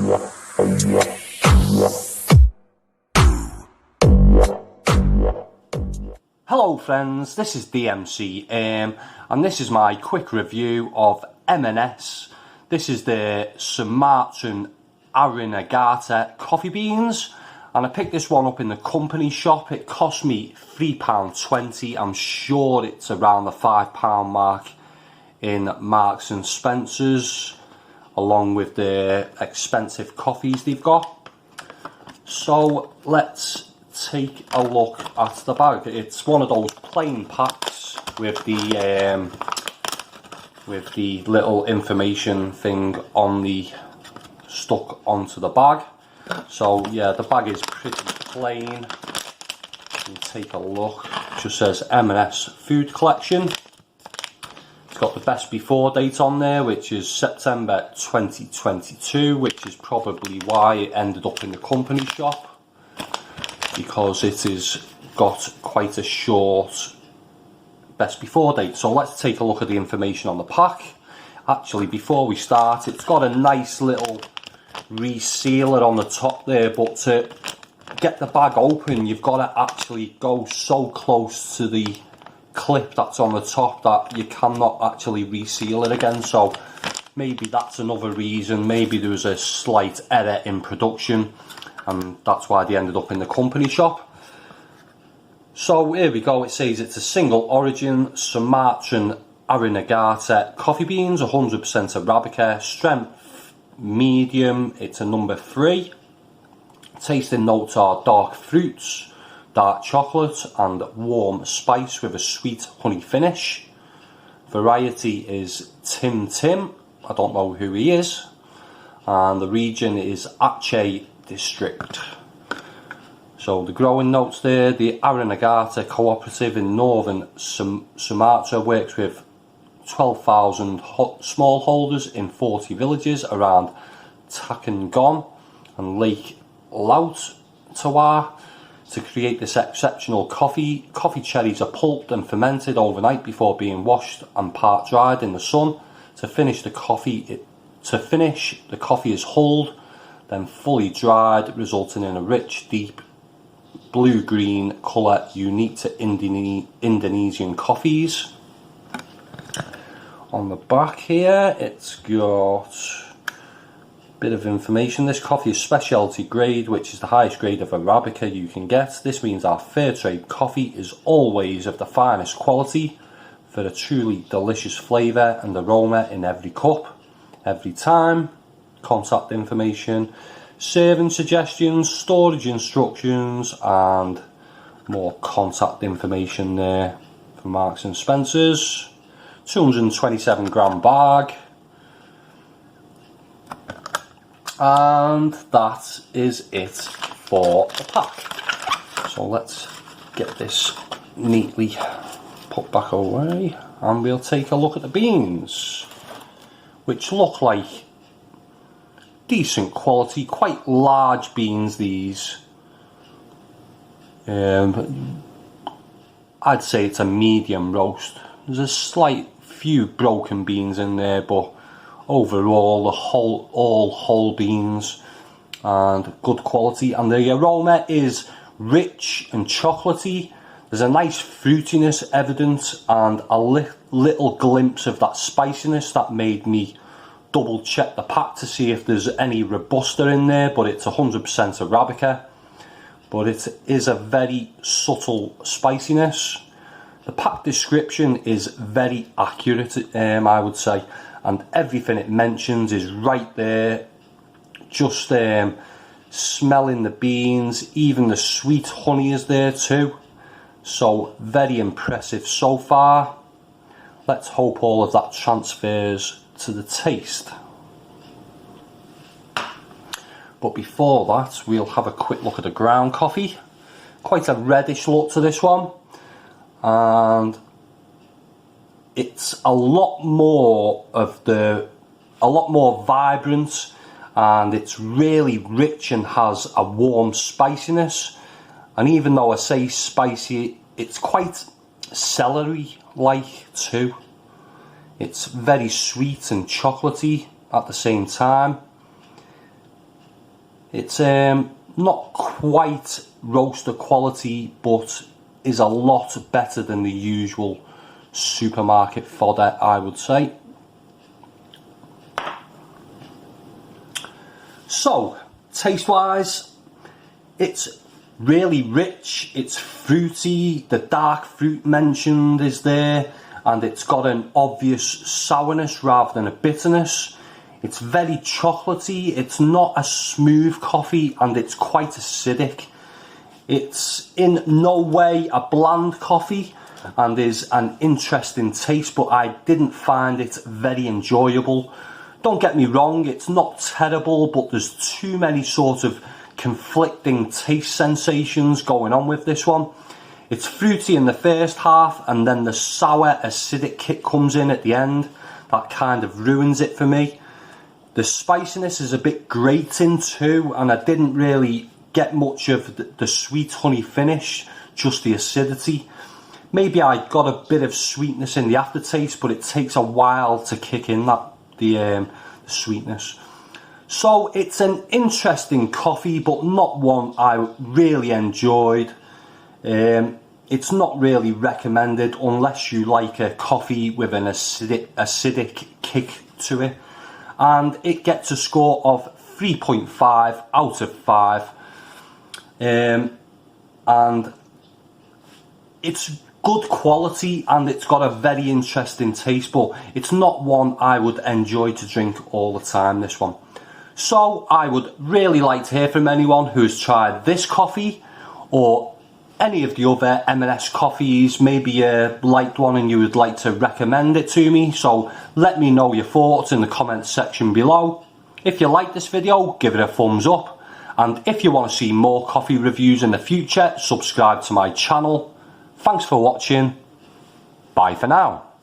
Hello friends, this is DMC and this is my quick review of M&S. This is the Sumatran Arinagata coffee beans, and I picked this one up in the company shop. It cost me £3.20. I'm sure it's around the £5 mark in Marks and Spencers, along with the expensive coffees they've got. So let's take a look at the bag. It's one of those plain packs with the little information thing on the stuck onto the bag. So yeah, the bag is pretty plain. You take a look. It just says M&S Food Collection. It's got the best before date on there, which is September 2022, which is probably why it ended up in the company shop, because it has got quite a short best before date. So let's take a look at the information on the pack. Actually, before we start, it's got a nice little resealer on the top there, but to get the bag open, you've got to actually go so close to the clip that's on the top that you cannot actually reseal it again. So maybe that's another reason. Maybe there was a slight error in production, and that's why they ended up in the company shop. So here we go. It says it's a single origin Sumatran Arinagata coffee beans, 100% Arabica, strength medium. It's a number 3. Tasting notes are dark fruits, dark chocolate and warm spice with a sweet honey finish. Variety is Tim Tim. I don't know who he is. And the region is Aceh district. So the growing notes there: the Arinagata cooperative in northern Sumatra works with 12,000 smallholders in 40 villages around Takengon and Lake Laut-Tawar to create this exceptional coffee. Coffee cherries are pulped and fermented overnight before being washed and part dried in the sun. To finish, the coffee is hulled, then fully dried, resulting in a rich, deep blue-green colour unique to Indonesian coffees. On the back here, it's got a bit of information. This coffee is specialty grade, which is the highest grade of Arabica you can get. This means our fair trade coffee is always of the finest quality for a truly delicious flavour and aroma in every cup, every time. Contact information, serving suggestions, storage instructions and more contact information there for Marks and Spencers. 227 gram bag, and that is it for the pack. So let's get this neatly put back away and we'll take a look at the beans, which look like decent quality, quite large beans these. I'd say it's a medium roast. There's a slight few broken beans in there, but overall all whole beans and good quality, and the aroma is rich and chocolatey. There's a nice fruitiness evident and a little glimpse of that spiciness that made me double check the pack to see if there's any Robusta in there, but it's 100% Arabica, but it is a very subtle spiciness. The pack description is very accurate, I would say, and everything it mentions is right there. Just smelling the beans, even the sweet honey is there too. So very impressive so far. Let's hope all of that transfers to the taste. But before that, we'll have a quick look at the ground coffee. Quite a reddish look to this one, and it's a lot more vibrant, and it's really rich and has a warm spiciness. And even though I say spicy, it's quite celery-like too. It's very sweet and chocolatey at the same time. It's not quite roaster quality, but is a lot better than the usual supermarket fodder, I would say. So, taste-wise, it's really rich, it's fruity, the dark fruit mentioned is there, and it's got an obvious sourness rather than a bitterness. It's very chocolatey, it's not a smooth coffee, and it's quite acidic. It's in no way a bland coffee and is an interesting taste, but I didn't find it very enjoyable. Don't get me wrong, it's not terrible, but there's too many sort of conflicting taste sensations going on with this one. It's fruity in the first half, and then the sour acidic kick comes in at the end. That kind of ruins it for me. The spiciness is a bit grating too, and I didn't really get much of the sweet honey finish, just the acidity. Maybe I got a bit of sweetness in the aftertaste, but it takes a while to kick in the sweetness. So it's an interesting coffee, but not one I really enjoyed. It's not really recommended unless you like a coffee with an acidic kick to it. And it gets a score of 3.5 out of 5. And it's good quality and it's got a very interesting taste, but it's not one I would enjoy to drink all the time, this one. So I would really like to hear from anyone who's tried this coffee or any of the other M&S coffees. Maybe you liked one and you would like to recommend it to me, so let me know your thoughts in the comments section below. If you like this video, give it a thumbs up, and if you want to see more coffee reviews in the future, subscribe to my channel. Thanks for watching. Bye for now.